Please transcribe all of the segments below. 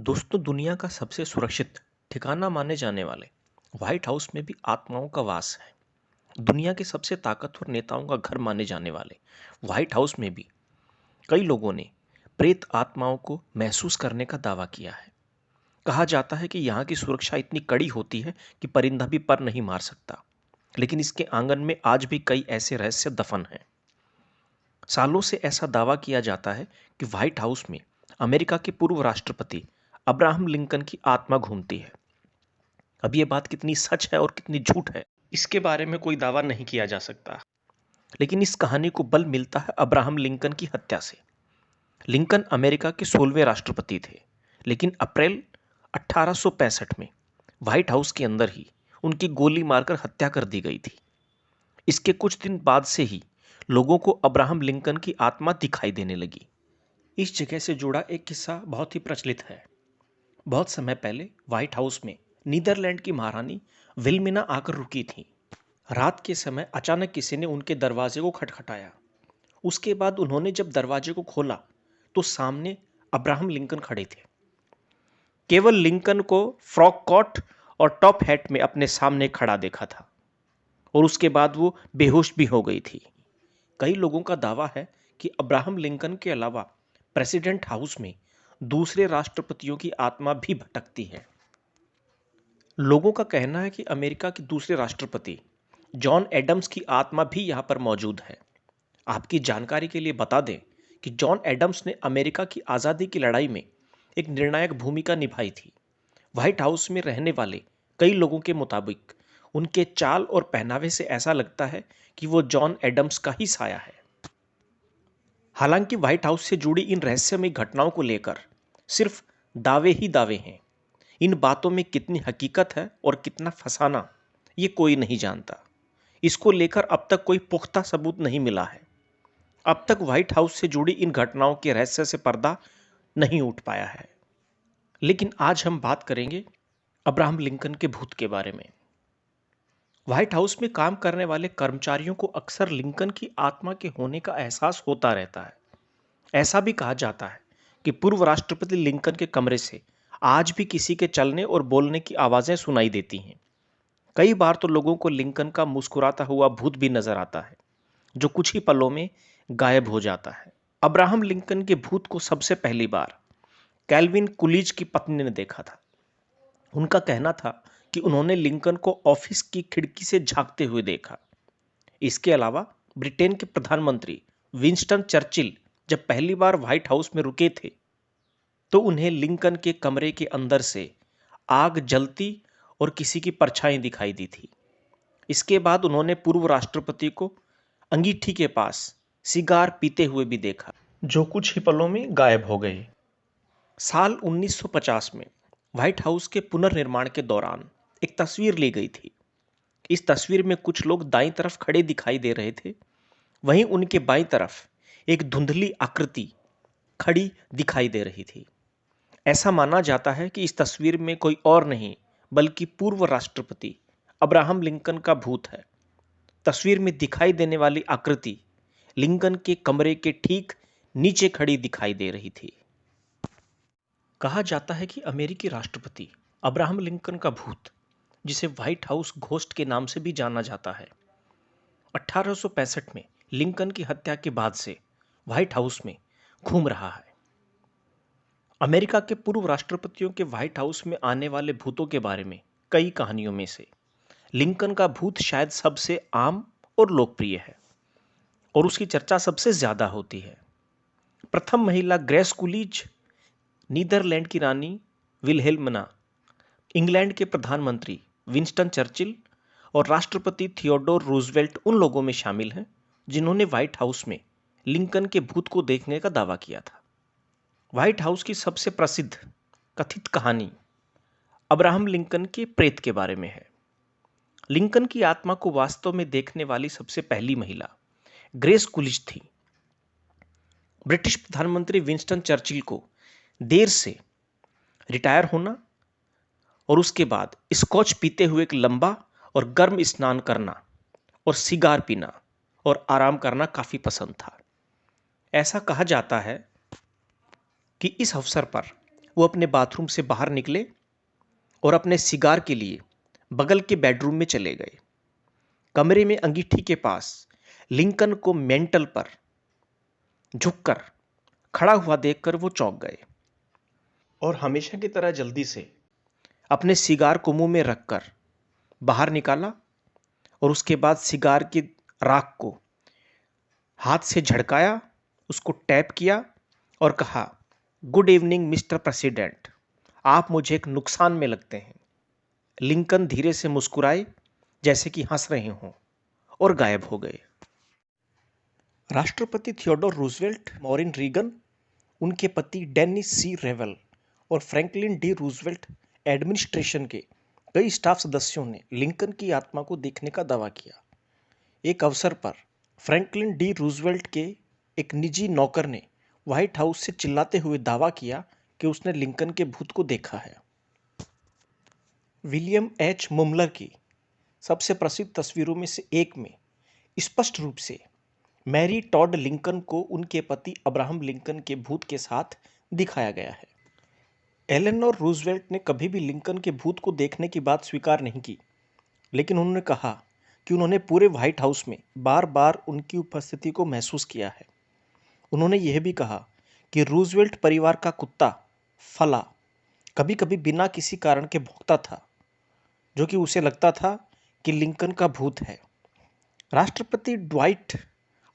दोस्तों, दुनिया का सबसे सुरक्षित ठिकाना माने जाने वाले व्हाइट हाउस में भी आत्माओं का वास है। दुनिया के सबसे ताकतवर नेताओं का घर माने जाने वाले व्हाइट हाउस में भी कई लोगों ने प्रेत आत्माओं को महसूस करने का दावा किया है। कहा जाता है कि यहाँ की सुरक्षा इतनी कड़ी होती है कि परिंदा भी पर नहीं मार सकता, लेकिन इसके आंगन में आज भी कई ऐसे रहस्य दफन हैं। सालों से ऐसा दावा किया जाता है कि व्हाइट हाउस में अमेरिका के पूर्व राष्ट्रपति अब्राहम लिंकन की आत्मा घूमती है। अब ये बात कितनी सच है और कितनी झूठ है, इसके बारे में कोई दावा नहीं किया जा सकता, लेकिन इस कहानी को बल मिलता है अब्राहम लिंकन की हत्या से। लिंकन अमेरिका के 16वें राष्ट्रपति थे, लेकिन अप्रैल 1865 में व्हाइट हाउस के अंदर ही उनकी गोली मारकर हत्या कर दी गई थी। इसके कुछ दिन बाद से ही लोगों को अब्राहम लिंकन की आत्मा दिखाई देने लगी। इस जगह से जुड़ा एक किस्सा बहुत ही प्रचलित है। बहुत समय पहले व्हाइट हाउस में नीदरलैंड की महारानी विल्मिना आकर रुकी थी। रात के समय अचानक किसी ने उनके दरवाजे को खटखटाया। उसके बाद उन्होंने जब दरवाजे को खोला तो सामने अब्राहम लिंकन खड़े थे। केवल लिंकन को फ्रॉक कोट और टॉप हैट में अपने सामने खड़ा देखा था और उसके बाद वो बेहोश भी हो गई थी। कई लोगों का दावा है कि अब्राहम लिंकन के अलावा प्रेसिडेंट हाउस में दूसरे राष्ट्रपतियों की आत्मा भी भटकती है। लोगों का कहना है कि अमेरिका के दूसरे राष्ट्रपति जॉन एडम्स की आत्मा भी यहाँ पर मौजूद है। आपकी जानकारी के लिए बता दें कि जॉन एडम्स ने अमेरिका की आज़ादी की लड़ाई में एक निर्णायक भूमिका निभाई थी। व्हाइट हाउस में रहने वाले कई लोगों के मुताबिक उनके चाल और पहनावे से ऐसा लगता है कि वो जॉन एडम्स का ही साया है। हालांकि व्हाइट हाउस से जुड़ी इन रहस्यमय घटनाओं को लेकर सिर्फ दावे ही दावे हैं। इन बातों में कितनी हकीकत है और कितना फसाना, ये कोई नहीं जानता। इसको लेकर अब तक कोई पुख्ता सबूत नहीं मिला है। अब तक व्हाइट हाउस से जुड़ी इन घटनाओं के रहस्य से पर्दा नहीं उठ पाया है। लेकिन आज हम बात करेंगे अब्राहम लिंकन के भूत के बारे में। व्हाइट हाउस में काम करने वाले कर्मचारियों को अक्सर लिंकन की आत्मा के होने का एहसास होता रहता है। ऐसा भी कहा जाता है कि पूर्व राष्ट्रपति लिंकन के कमरे से आज भी किसी के चलने और बोलने की आवाजें सुनाई देती हैं। कई बार तो लोगों को लिंकन का मुस्कुराता हुआ भूत भी नजर आता है, जो कुछ ही पलों में गायब हो जाता है। अब्राहम लिंकन के भूत को सबसे पहली बार कैल्विन कुलीज की पत्नी ने देखा था। उनका कहना था कि उन्होंने लिंकन को ऑफिस की खिड़की से झांकते हुए देखा। इसके अलावा ब्रिटेन के प्रधानमंत्री विंस्टन चर्चिल जब पहली बार व्हाइट हाउस में रुके थे तो उन्हें लिंकन के कमरे के अंदर से आग जलती और किसी की परछाई दिखाई दी थी। इसके बाद उन्होंने पूर्व राष्ट्रपति को अंगीठी के पास सिगार पीते हुए भी देखा, जो कुछ ही पलों में गायब हो गए। साल 1950 में व्हाइट हाउस के पुनर्निर्माण के दौरान एक तस्वीर ली गई थी। इस तस्वीर में कुछ लोग दाईं तरफ खड़े दिखाई दे रहे थे, वहीं उनके बाईं तरफ एक धुंधली आकृति खड़ी दिखाई दे रही थी। ऐसा माना जाता है कि इस तस्वीर में कोई और नहीं बल्कि पूर्व राष्ट्रपति अब्राहम लिंकन का भूत है। तस्वीर में दिखाई देने वाली आकृति लिंकन के कमरे के ठीक नीचे खड़ी दिखाई दे रही थी। कहा जाता है कि अमेरिकी राष्ट्रपति अब्राहम लिंकन का भूत, जिसे व्हाइट हाउस घोस्ट के नाम से भी जाना जाता है, 1865 में लिंकन की हत्या के बाद से व्हाइट हाउस में घूम रहा है। अमेरिका के पूर्व राष्ट्रपतियों के व्हाइट हाउस में आने वाले भूतों के बारे में कई कहानियों में से लिंकन का भूत शायद सबसे आम और लोकप्रिय है और उसकी चर्चा सबसे ज्यादा होती है। प्रथम महिला ग्रेस कुलीज, नीदरलैंड की रानी विल्हेल्मना, इंग्लैंड के प्रधानमंत्री विंस्टन चर्चिल और राष्ट्रपति थियोडोर रूजवेल्ट उन लोगों में शामिल हैं जिन्होंने व्हाइट हाउस में लिंकन के भूत को देखने का दावा किया था। व्हाइट हाउस की सबसे प्रसिद्ध कथित कहानी अब्राहम लिंकन के प्रेत के बारे में है। लिंकन की आत्मा को वास्तव में देखने वाली सबसे पहली महिला ग्रेस कुलिज थी। ब्रिटिश प्रधानमंत्री विंस्टन चर्चिल को देर से रिटायर होना और उसके बाद स्कॉच पीते हुए एक लंबा और गर्म स्नान करना और सिगार पीना और आराम करना काफी पसंद था। ऐसा कहा जाता है कि इस अवसर पर वो अपने बाथरूम से बाहर निकले और अपने सिगार के लिए बगल के बेडरूम में चले गए। कमरे में अंगीठी के पास लिंकन को मेंटल पर झुककर खड़ा हुआ देखकर वो चौंक गए और हमेशा की तरह जल्दी से अपने सिगार को मुंह में रखकर बाहर निकाला और उसके बाद सिगार की राख को हाथ से झड़काया, उसको टैप किया और कहा, गुड इवनिंग मिस्टर प्रेसिडेंट, आप मुझे एक नुकसान में लगते हैं। लिंकन धीरे से मुस्कुराए जैसे कि हंस रहे हों और गायब हो गए। राष्ट्रपति थियोडोर रूजवेल्ट, मॉरिन रीगन, उनके पति डेनिस सी रेवल और फ्रैंकलिन डी रूजवेल्ट एडमिनिस्ट्रेशन के कई स्टाफ सदस्यों ने लिंकन की आत्मा को देखने का दावा किया। एक अवसर पर फ्रैंकलिन डी रूजवेल्ट के एक निजी नौकर ने व्हाइट हाउस से चिल्लाते हुए दावा किया कि उसने लिंकन के भूत को देखा है। विलियम एच मुमलर की सबसे प्रसिद्ध तस्वीरों में से एक में स्पष्ट रूप से मैरी टॉड लिंकन को उनके पति अब्राहम लिंकन के भूत के साथ दिखाया गया है। एलेनोर रूजवेल्ट ने कभी भी लिंकन के भूत को देखने की बात स्वीकार नहीं की, लेकिन उन्होंने कहा कि उन्होंने पूरे व्हाइट हाउस में बार बार उनकी उपस्थिति को महसूस किया है। उन्होंने यह भी कहा कि रूजवेल्ट परिवार का कुत्ता फला कभी कभी बिना किसी कारण के भौंकता था, जो कि उसे लगता था कि लिंकन का भूत है। राष्ट्रपति ड्वाइट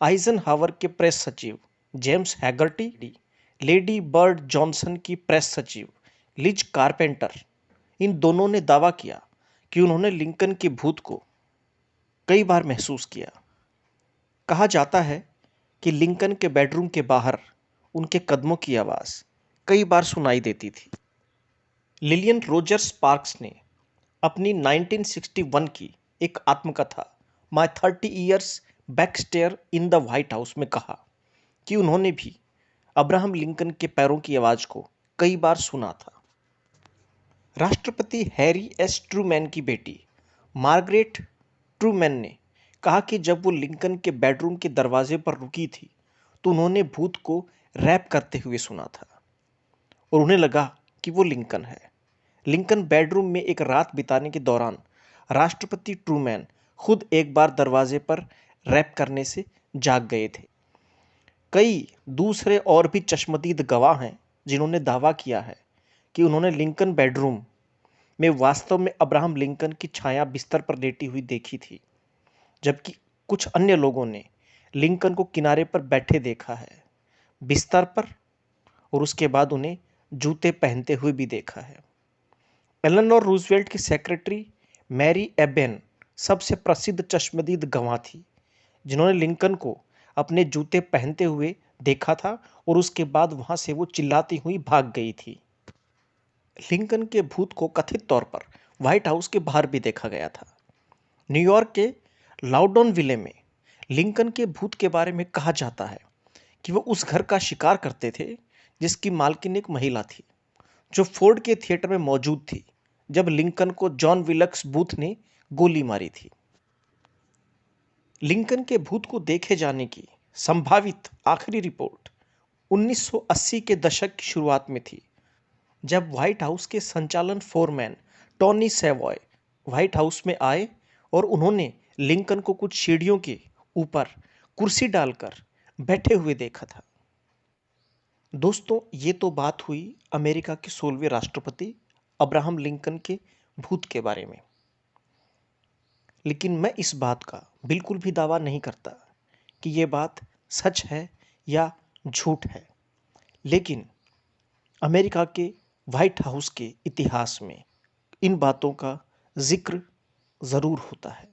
आइजनहावर के प्रेस सचिव James Hagerty, Lady Bird Johnson की प्रेस सचिव लिज कारपेंटर, इन दोनों ने दावा किया कि उन्होंने लिंकन के भूत को कई बार महसूस किया। कहा जाता है कि लिंकन के बेडरूम के बाहर उनके कदमों की आवाज़ कई बार सुनाई देती थी। लिलियन रोजर्स पार्क्स ने अपनी 1961 की एक आत्मकथा my 30 years backstair in the White House में कहा कि उन्होंने भी अब्राहम लिंकन के पैरों की आवाज़ को कई बार सुना था। राष्ट्रपति हैरी एस ट्रूमैन की बेटी मार्गरेट ट्रूमैन ने कहा कि जब वो लिंकन के बेडरूम के दरवाजे पर रुकी थी तो उन्होंने भूत को रैप करते हुए सुना था और उन्हें लगा कि वो लिंकन है। लिंकन बेडरूम में एक रात बिताने के दौरान राष्ट्रपति ट्रूमैन खुद एक बार दरवाजे पर रैप करने से जाग गए थे। कई दूसरे और भी चश्मदीद गवाह हैं जिन्होंने दावा किया है कि उन्होंने लिंकन बेडरूम में वास्तव में अब्राहम लिंकन की छाया बिस्तर पर लेटी हुई देखी थी, जबकि कुछ अन्य लोगों ने लिंकन को किनारे पर बैठे देखा है, बिस्तर पर, और उसके बाद उन्हें जूते पहनते हुए भी देखा है। एलेनोर रूजवेल्ट की सेक्रेटरी मैरी एबेन सबसे प्रसिद्ध चश्मदीद गवाह थी, जिन्होंने लिंकन को अपने जूते पहनते हुए देखा था और उसके बाद वहां से वो चिल्लाती हुई भाग गई थी। लिंकन के भूत को कथित तौर पर व्हाइट हाउस के बाहर भी देखा गया था। न्यूयॉर्क के लाउडोन विले में लिंकन के भूत के बारे में कहा जाता है कि वो उस घर का शिकार करते थे जिसकी मालकिन एक महिला थी, जो फोर्ड के थिएटर में मौजूद थी जब लिंकन को जॉन विलक्स बूथ ने गोली मारी थी। लिंकन के भूत को देखे जाने की संभावित आखिरी रिपोर्ट 1980 के दशक की शुरुआत में थी, जब व्हाइट हाउस के संचालन फोरमैन टॉनी सैवॉय व्हाइट हाउस में आए और उन्होंने लिंकन को कुछ सीढ़ियों के ऊपर कुर्सी डालकर बैठे हुए देखा था। दोस्तों, ये तो बात हुई अमेरिका के 16वें राष्ट्रपति अब्राहम लिंकन के भूत के बारे में, लेकिन मैं इस बात का बिल्कुल भी दावा नहीं करता कि ये बात सच है या झूठ है, लेकिन अमेरिका के व्हाइट हाउस के इतिहास में इन बातों का जिक्र ज़रूर होता है।